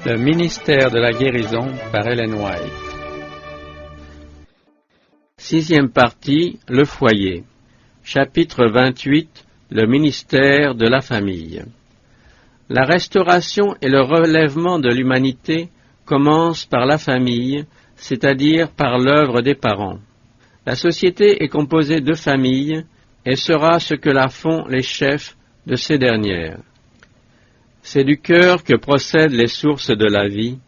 Le ministère de la guérison par Ellen White. Sixième partie, le foyer. Chapitre 28, le ministère de la famille. La restauration et le relèvement de l'humanité commencent par la famille, c'est-à-dire par l'œuvre des parents. La société est composée de familles et sera ce que la font les chefs de ces dernières. C'est du cœur que procèdent les sources de la vie,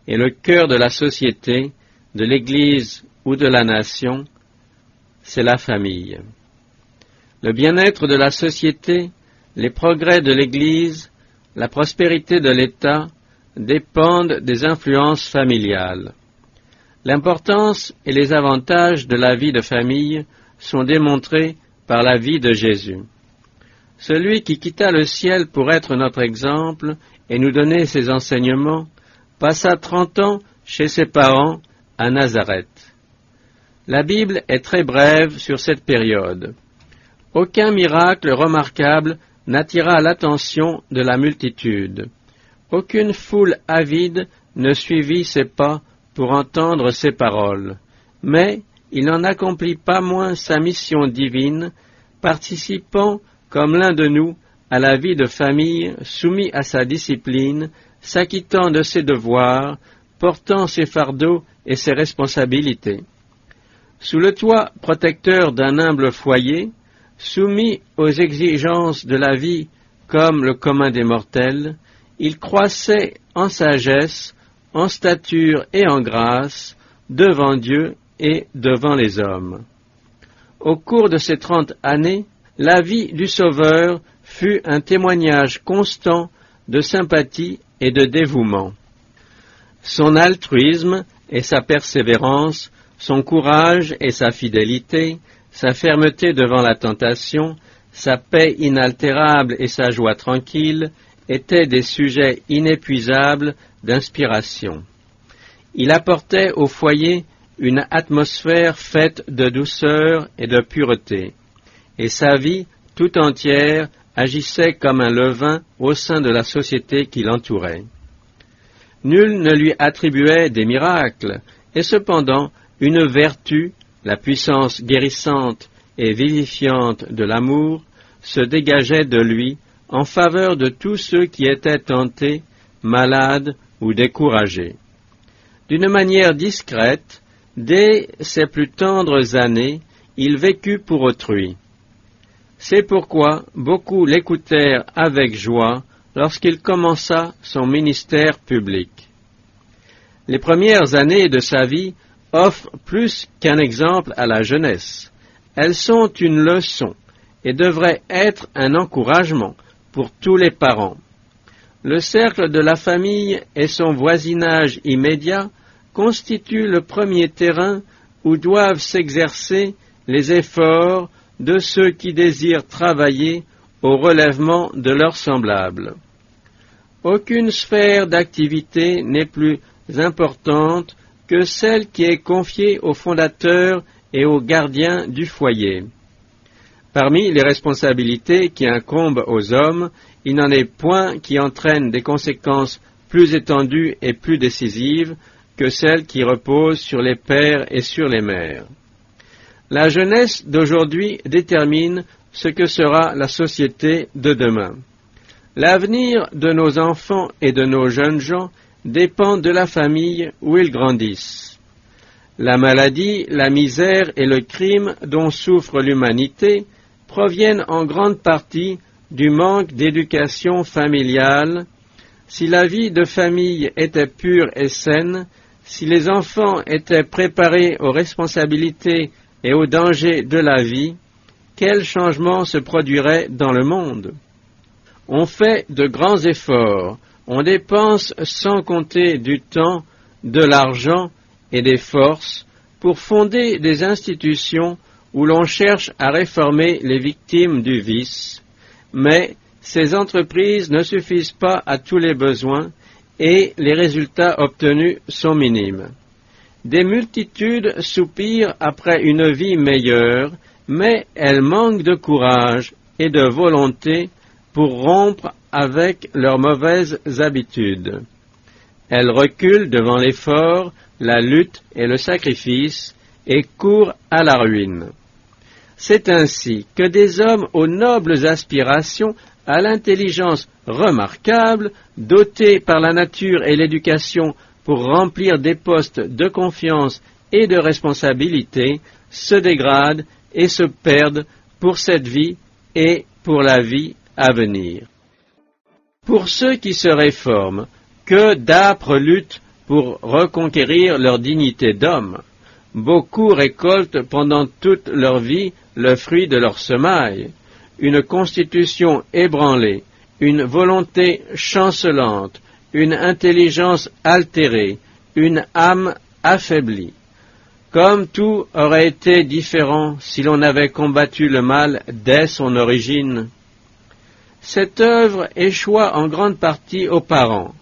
et le cœur de la société, de l'Église ou de la nation, c'est la famille. Le bien-être de la société, les progrès de l'Église, la prospérité de l'État dépendent des influences familiales. L'importance et les avantages de la vie de famille sont démontrés par la vie de Jésus. Celui qui quitta le ciel pour être notre exemple et nous donner ses enseignements, passa 30 ans chez ses parents à Nazareth. La Bible est très brève sur cette période. Aucun miracle remarquable n'attira l'attention de la multitude. Aucune foule avide ne suivit ses pas pour entendre ses paroles. Mais il n'en accomplit pas moins sa mission divine, participant comme l'un de nous, à la vie de famille, soumis à sa discipline, s'acquittant de ses devoirs, portant ses fardeaux et ses responsabilités. Sous le toit protecteur d'un humble foyer, soumis aux exigences de la vie comme le commun des mortels, il croissait en sagesse, en stature et en grâce, devant Dieu et devant les hommes. Au cours de ces 30 années, la vie du Sauveur fut un témoignage constant de sympathie et de dévouement. Son altruisme et sa persévérance, son courage et sa fidélité, sa fermeté devant la tentation, sa paix inaltérable et sa joie tranquille étaient des sujets inépuisables d'inspiration. Il apportait au foyer une atmosphère faite de douceur et de pureté. Et sa vie tout entière agissait comme un levain au sein de la société qui l'entourait. Nul ne lui attribuait des miracles, et cependant une vertu, la puissance guérissante et vivifiante de l'amour, se dégageait de lui en faveur de tous ceux qui étaient tentés, malades ou découragés. D'une manière discrète, dès ses plus tendres années, il vécut pour autrui. C'est pourquoi beaucoup l'écoutèrent avec joie lorsqu'il commença son ministère public. Les premières années de sa vie offrent plus qu'un exemple à la jeunesse. Elles sont une leçon et devraient être un encouragement pour tous les parents. Le cercle de la famille et son voisinage immédiat constituent le premier terrain où doivent s'exercer les efforts de ceux qui désirent travailler au relèvement de leurs semblables. Aucune sphère d'activité n'est plus importante que celle qui est confiée aux fondateurs et aux gardiens du foyer. Parmi les responsabilités qui incombent aux hommes, il n'en est point qui entraînent des conséquences plus étendues et plus décisives que celles qui reposent sur les pères et sur les mères. La jeunesse d'aujourd'hui détermine ce que sera la société de demain. L'avenir de nos enfants et de nos jeunes gens dépend de la famille où ils grandissent. La maladie, la misère et le crime dont souffre l'humanité proviennent en grande partie du manque d'éducation familiale. Si la vie de famille était pure et saine, si les enfants étaient préparés aux responsabilités et aux dangers de la vie, quel changement se produirait dans le monde? On fait de grands efforts, on dépense sans compter du temps, de l'argent et des forces pour fonder des institutions où l'on cherche à réformer les victimes du vice, mais ces entreprises ne suffisent pas à tous les besoins et les résultats obtenus sont minimes. Des multitudes soupirent après une vie meilleure, mais elles manquent de courage et de volonté pour rompre avec leurs mauvaises habitudes. Elle recule devant l'effort, la lutte et le sacrifice, et court à la ruine. C'est ainsi que des hommes aux nobles aspirations, à l'intelligence remarquable, dotés par la nature et l'éducation pour remplir des postes de confiance et de responsabilité, se dégradent et se perdent pour cette vie et pour la vie à venir. Pour ceux qui se réforment, que d'âpres luttes pour reconquérir leur dignité d'homme. Beaucoup récoltent pendant toute leur vie le fruit de leur semaille, une constitution ébranlée, une volonté chancelante, une intelligence altérée, une âme affaiblie. Comme tout aurait été différent si l'on avait combattu le mal dès son origine. Cette œuvre échoua en grande partie aux parents.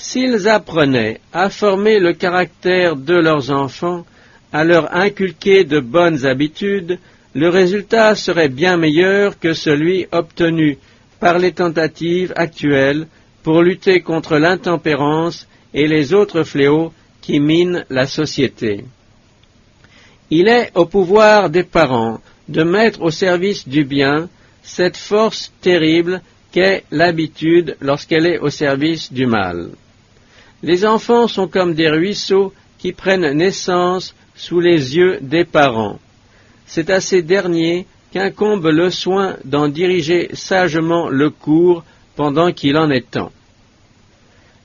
S'ils apprenaient à former le caractère de leurs enfants, à leur inculquer de bonnes habitudes, le résultat serait bien meilleur que celui obtenu par les tentatives actuelles pour lutter contre l'intempérance et les autres fléaux qui minent la société. Il est au pouvoir des parents de mettre au service du bien cette force terrible qu'est l'habitude lorsqu'elle est au service du mal. Les enfants sont comme des ruisseaux qui prennent naissance sous les yeux des parents. C'est à ces derniers qu'incombe le soin d'en diriger sagement le cours pendant qu'il en est temps.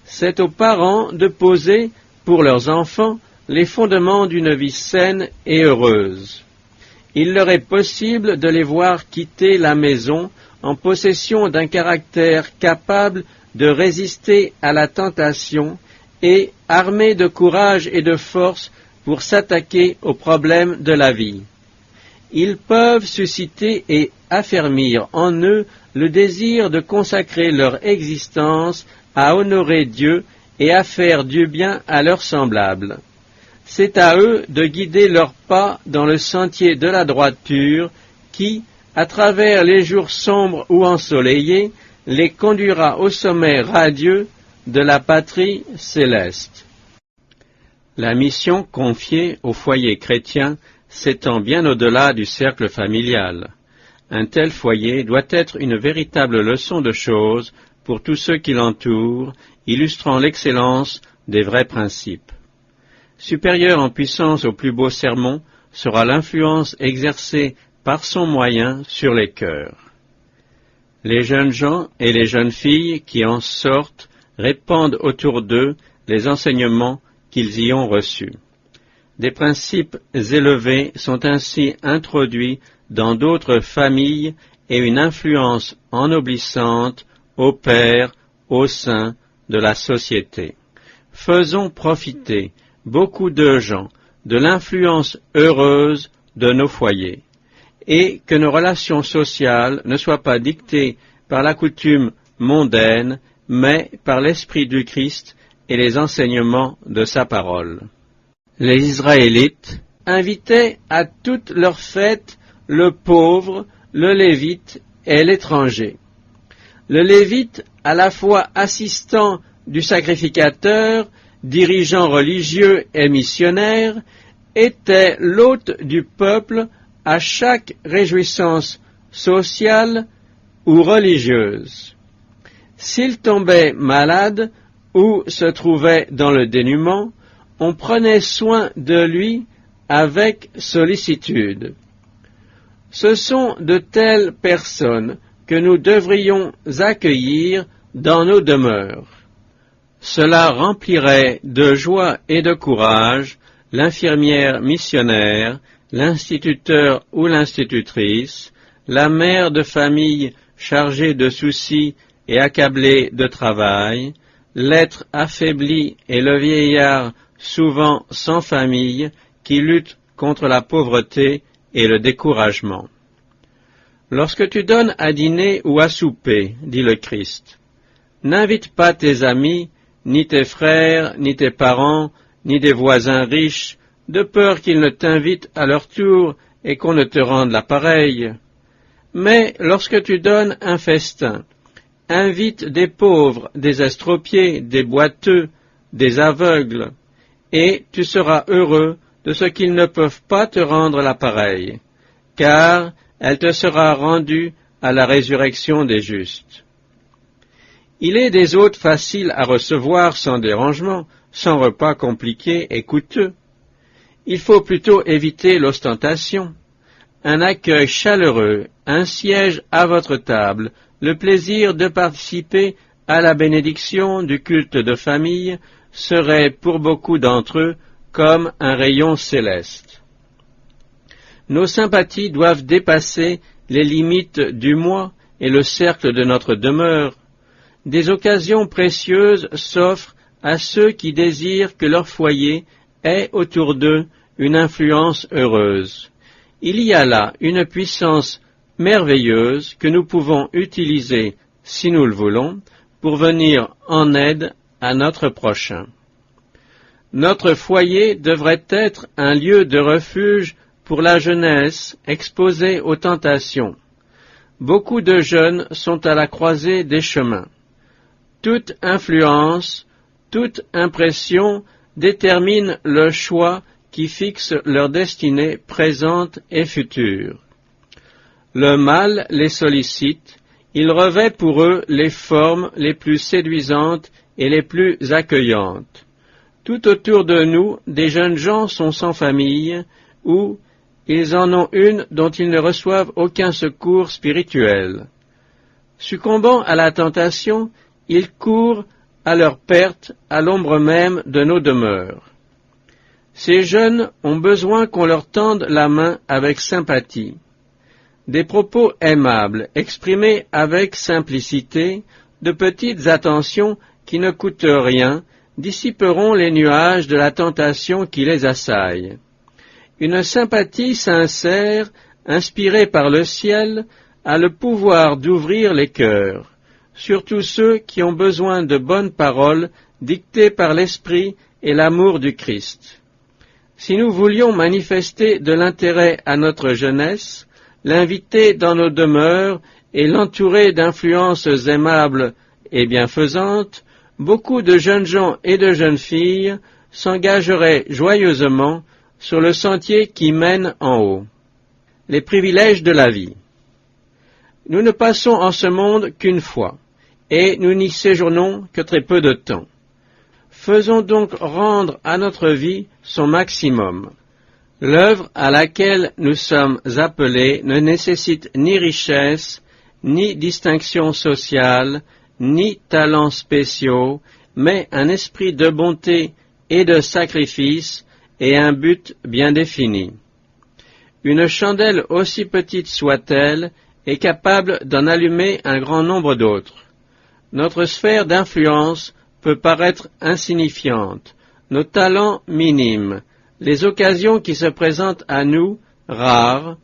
C'est aux parents de poser, pour leurs enfants, les fondements d'une vie saine et heureuse. Il leur est possible de les voir quitter la maison en possession d'un caractère capable de résister à la tentation et armés de courage et de force pour s'attaquer aux problèmes de la vie. Ils peuvent susciter et affermir en eux le désir de consacrer leur existence à honorer Dieu et à faire du bien à leurs semblables. C'est à eux de guider leurs pas dans le sentier de la droiture qui, à travers les jours sombres ou ensoleillés, les conduira au sommet radieux de la patrie céleste. La mission confiée au foyer chrétien s'étend bien au-delà du cercle familial. Un tel foyer doit être une véritable leçon de choses pour tous ceux qui l'entourent, illustrant l'excellence des vrais principes. Supérieur en puissance au plus beau sermon sera l'influence exercée par son moyen sur les cœurs. Les jeunes gens et les jeunes filles qui en sortent répandent autour d'eux les enseignements qu'ils y ont reçus. Des principes élevés sont ainsi introduits dans d'autres familles et une influence ennoblissante opère au sein de la société. Faisons profiter beaucoup de gens de l'influence heureuse de nos foyers, et que nos relations sociales ne soient pas dictées par la coutume mondaine, mais par l'Esprit du Christ et les enseignements de sa parole. Les Israélites invitaient à toutes leurs fêtes le pauvre, le lévite et l'étranger. Le lévite, à la fois assistant du sacrificateur, dirigeant religieux et missionnaire, était l'hôte du peuple à chaque réjouissance sociale ou religieuse. S'il tombait malade ou se trouvait dans le dénuement, on prenait soin de lui avec sollicitude. Ce sont de telles personnes que nous devrions accueillir dans nos demeures. Cela remplirait de joie et de courage l'infirmière missionnaire, l'instituteur ou l'institutrice, la mère de famille chargée de soucis et accablée de travail, l'être affaibli et le vieillard souvent sans famille qui lutte contre la pauvreté et le découragement. Lorsque tu donnes à dîner ou à souper, dit le Christ, n'invite pas tes amis, ni tes frères, ni tes parents, ni des voisins riches, de peur qu'ils ne t'invitent à leur tour et qu'on ne te rende la pareille. Mais lorsque tu donnes un festin, invite des pauvres, des estropiés, des boiteux, des aveugles, et tu seras heureux de ce qu'ils ne peuvent pas te rendre la pareille, car elle te sera rendue à la résurrection des justes. Il est des hôtes faciles à recevoir sans dérangement, sans repas compliqués et coûteux. Il faut plutôt éviter l'ostentation. Un accueil chaleureux, un siège à votre table, le plaisir de participer à la bénédiction du culte de famille serait pour beaucoup d'entre eux comme un rayon céleste. Nos sympathies doivent dépasser les limites du moi et le cercle de notre demeure. Des occasions précieuses s'offrent à ceux qui désirent que leur foyer ait autour d'eux une influence heureuse. Il y a là une puissance merveilleuse que nous pouvons utiliser, si nous le voulons, pour venir en aide à notre prochain. Notre foyer devrait être un lieu de refuge pour la jeunesse exposée aux tentations. Beaucoup de jeunes sont à la croisée des chemins. Toute influence, toute impression détermine le choix qui fixe leur destinée présente et future. Le mal les sollicite, il revêt pour eux les formes les plus séduisantes et les plus accueillantes. Tout autour de nous, des jeunes gens sont sans famille, ou ils en ont une dont ils ne reçoivent aucun secours spirituel. Succombant à la tentation, ils courent à leur perte à l'ombre même de nos demeures. Ces jeunes ont besoin qu'on leur tende la main avec sympathie. Des propos aimables, exprimés avec simplicité, de petites attentions qui ne coûtent rien, dissiperont les nuages de la tentation qui les assaille. Une sympathie sincère, inspirée par le ciel, a le pouvoir d'ouvrir les cœurs, surtout ceux qui ont besoin de bonnes paroles dictées par l'Esprit et l'amour du Christ. Si nous voulions manifester de l'intérêt à notre jeunesse, l'inviter dans nos demeures et l'entourer d'influences aimables et bienfaisantes, beaucoup de jeunes gens et de jeunes filles s'engageraient joyeusement sur le sentier qui mène en haut. Les privilèges de la vie. Nous ne passons en ce monde qu'une fois, et nous n'y séjournons que très peu de temps. Faisons donc rendre à notre vie son maximum. L'œuvre à laquelle nous sommes appelés ne nécessite ni richesse, ni distinction sociale, ni talents spéciaux, mais un esprit de bonté et de sacrifice et un but bien défini. Une chandelle aussi petite soit-elle est capable d'en allumer un grand nombre d'autres. Notre sphère d'influence peut paraître insignifiante, nos talents minimes, les occasions qui se présentent à nous rares,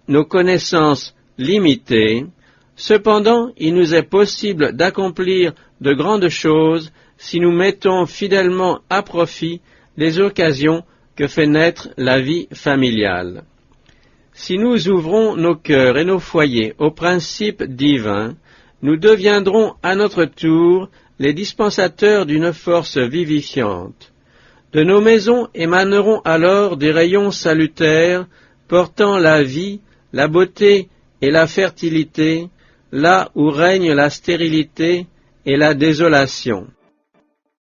nos connaissances limitées. Cependant, il nous est possible d'accomplir de grandes choses si nous mettons fidèlement à profit les occasions que fait naître la vie familiale. Si nous ouvrons nos cœurs et nos foyers aux principes divins, nous deviendrons à notre tour les dispensateurs d'une force vivifiante. De nos maisons émaneront alors des rayons salutaires portant la vie, la beauté et la fertilité, là où règne la stérilité et la désolation.